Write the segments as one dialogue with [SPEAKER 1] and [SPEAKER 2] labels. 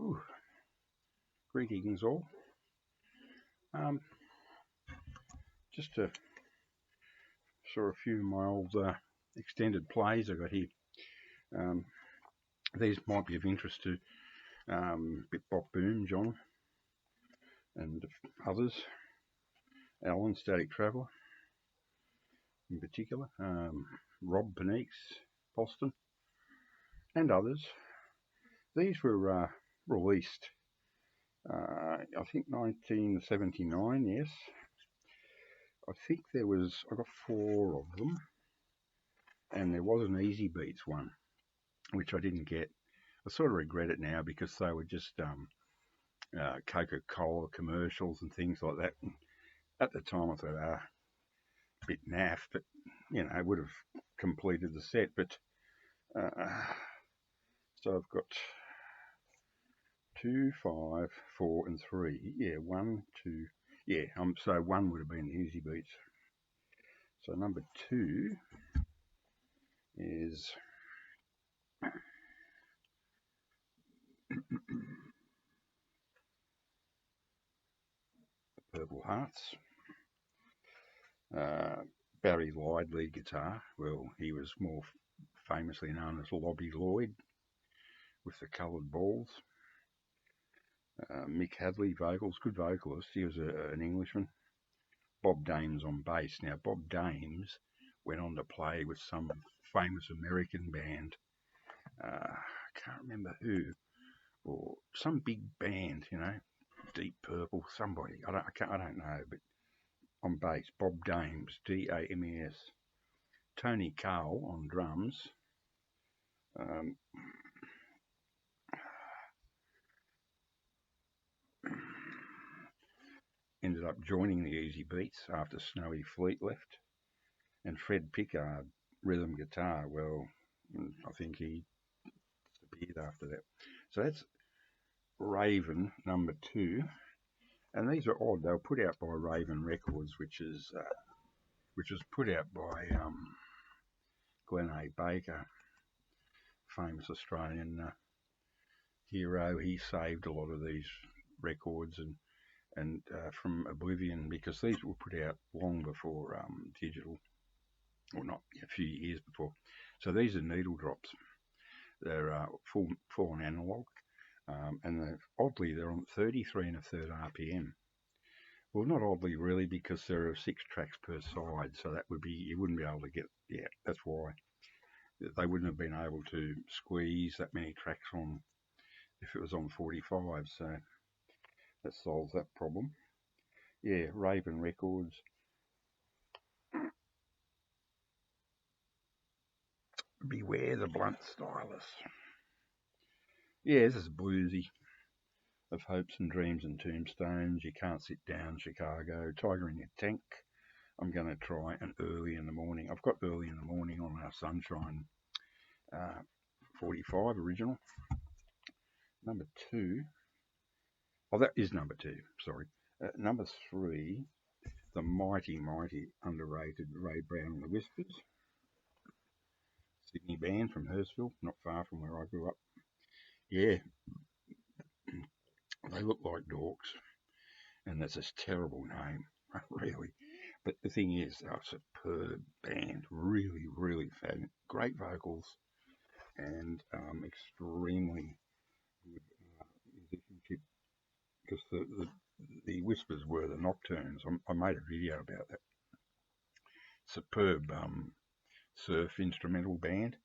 [SPEAKER 1] Ooh, greetings all. Um, just to saw a few of my old extended plays I got here. Um, these might be of interest to Bit Bop Boom, John, and others. Alan, Static Traveller, in particular. Rob Paniques, Boston, and others. These were released, I think 1979, yes. I think I got 4 of them, and there was an Easybeats one, which I didn't get. I sort of regret it now because they were just Coca-Cola commercials and things like that. And at the time, I thought, a bit naff, but I would have completed the set. But so I've got 2, 5, 4, and 3. Yeah, 1, 2. Yeah, so 1 would have been Easybeats. So number 2 is Purple Hearts. Barry Lloyd, lead guitar. Well, he was more famously known as Lobby Lloyd with the coloured balls. Mick Hadley, vocals, good vocalist. He was an Englishman. Bob Dames on bass. Now, Bob Dames went on to play with some famous American band. I can't remember who, or some big band, Deep Purple, somebody. I don't know, but on bass, Bob Dames, Dames. Tony Cole on drums. Ended up joining the Easybeats after Snowy Fleet left. And Fred Pickard, rhythm guitar. Well, I think he disappeared after that. So that's Raven, number 2. And these are odd. They were put out by Raven Records, which was put out by Glenn A. Baker, famous Australian hero. He saved a lot of these records and from oblivion, because these were put out long before digital, or not, a few years before. So these are needle drops. They're full on analog, and oddly they're on 33 1/3 RPM. Well, not oddly really, because there are 6 tracks per side, so that would be, you wouldn't be able to get, that's why they wouldn't have been able to squeeze that many tracks on if it was on 45. So that solves that problem. Yeah, Raven Records. Beware the blunt stylus. Yeah, this is bluesy. Of Hopes and Dreams and Tombstones, You Can't Sit Down, Chicago, Tiger in Your Tank. I'm going to try an Early in the Morning. I've got Early in the Morning on our Sunshine 45 original. Number 2. Oh, that is number 2, sorry. Number 3, the mighty underrated Ray Brown and the Whispers. Sydney band from Hurstville, not far from where I grew up. Yeah, they look like dorks, and that's a terrible name, really. But the thing is, they're a superb band, really fun, great vocals, and extremely good musicianship. Because the Whispers were the Nocturnes. I made a video about that. Superb surf instrumental band.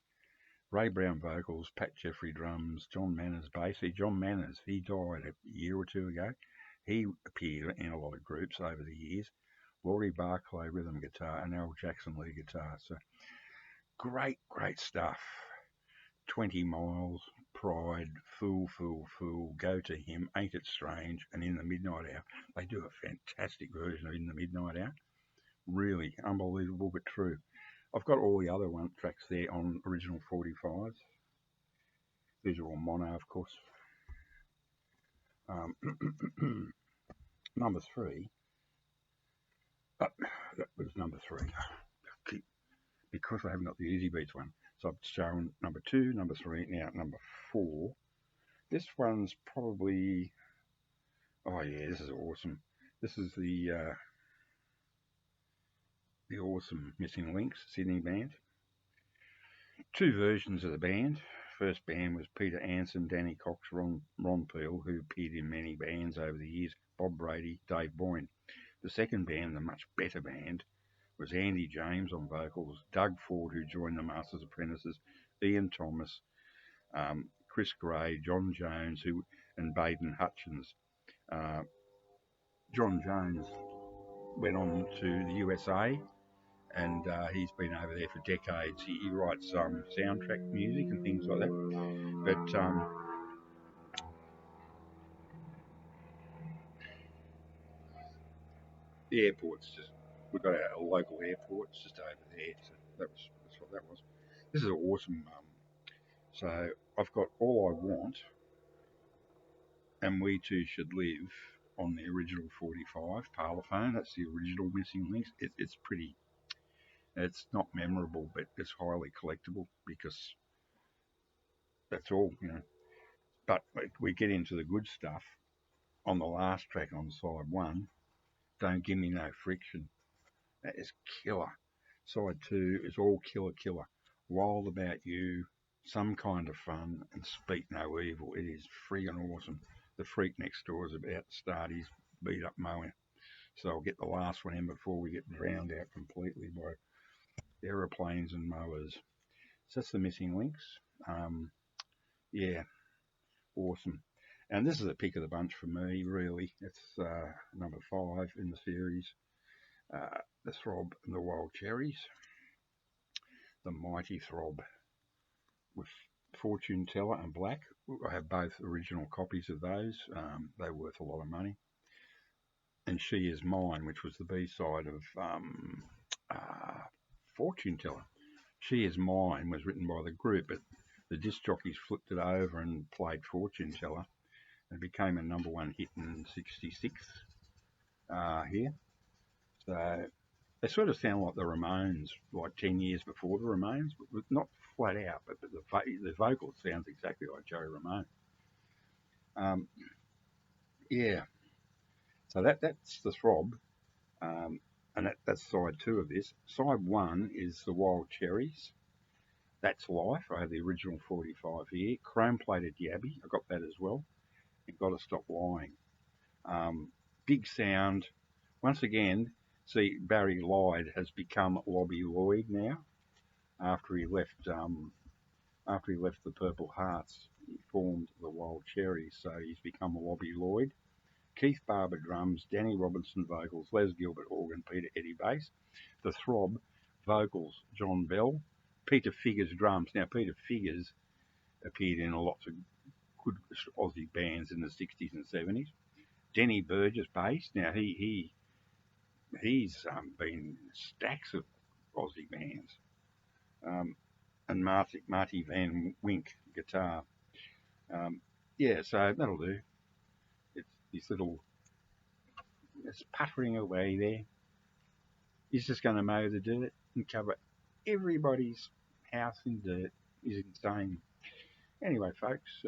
[SPEAKER 1] Ray Brown vocals, Pat Jeffrey drums, John Manners bass. John Manners, he died a year or 2 ago. He appeared in a lot of groups over the years. Laurie Barclay rhythm guitar, and Al Jackson lead guitar. So great stuff. 20 Miles, Pride, Fool, Go to Him, Ain't It Strange, and In the Midnight Hour. They do a fantastic version of In the Midnight Hour. Really unbelievable, but true. I've got all the other tracks there on original 45s. These are all mono, of course. Number 3. That was number 3. Because I haven't got the Easybeats one. So I've shown number 2, number 3, now number 4. This one's probably, oh yeah, this is awesome. This is the awesome Missing Links Sydney band. Two versions of the band. First band was Peter Anson, Danny Cox, Ron Peel, who appeared in many bands over the years, Bob Brady, Dave Boyne. The second band, the much better band, was Andy James on vocals, Doug Ford, who joined the Masters Apprentices, Ian Thomas, Chris Gray, John Jones, and Baden Hutchins. John Jones went on to the USA, and he's been over there for decades. He writes soundtrack music and things like that. But the airport's we've got a local airport just over there, so that's what that was. This is awesome. So I've got All I Want and We Too Should Live on the original 45 Parlophone. That's the original Missing Links. It's pretty. It's not memorable, but it's highly collectible because that's all, you know. But we get into the good stuff on the last track on side one. Don't Give Me No Friction. That is killer. Side two is all killer, killer. Wild About You, Some Kind of Fun, and Speak No Evil. It is friggin' awesome. The freak next door is about to start his beat up mowing. So I'll get the last one in before we get drowned out completely by aeroplanes and mowers. So that's the Missing Links. Yeah, awesome. And this is a pick of the bunch for me, really. It's number 5 in the series. The Throb and the Wild Cherries. The Mighty Throb with Fortune Teller and Black. I have both original copies of those. They're worth a lot of money. And She Is Mine, which was the B-side of Fortune Teller. She Is Mine was written by the group, but the disc jockeys flipped it over and played Fortune Teller. It became a number 1 hit in '66 here. So they sort of sound like the Ramones, like 10 years before the Ramones, but not flat out, but the vocal sounds exactly like Joey Ramone. Yeah, so that's the Throb, and that's side 2 of this. Side 1 is the Wild Cherries. That's Life. I have the original 45 here. Chrome Plated Yabby. I got that as well. And Gotta Stop Lying. Big sound. Once again, see, Barry Lloyd has become Lobby Lloyd now. After he left the Purple Hearts, he formed the Wild Cherries, so he's become a Lobby Lloyd. Keith Barber drums, Danny Robinson vocals, Les Gilbert organ, Peter Eddy bass. The Throb vocals, John Bell. Peter Figures drums. Now Peter Figures appeared in lots of good Aussie bands in the 60s and 70s. Denny Burgess bass. Now he's been in stacks of Aussie bands. And Marty Van Wink guitar. Yeah, so that'll do. It's this little, it's puttering away there. He's just going to mow the dirt and cover everybody's house in dirt. He's insane. Anyway, folks,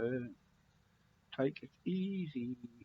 [SPEAKER 1] take it easy.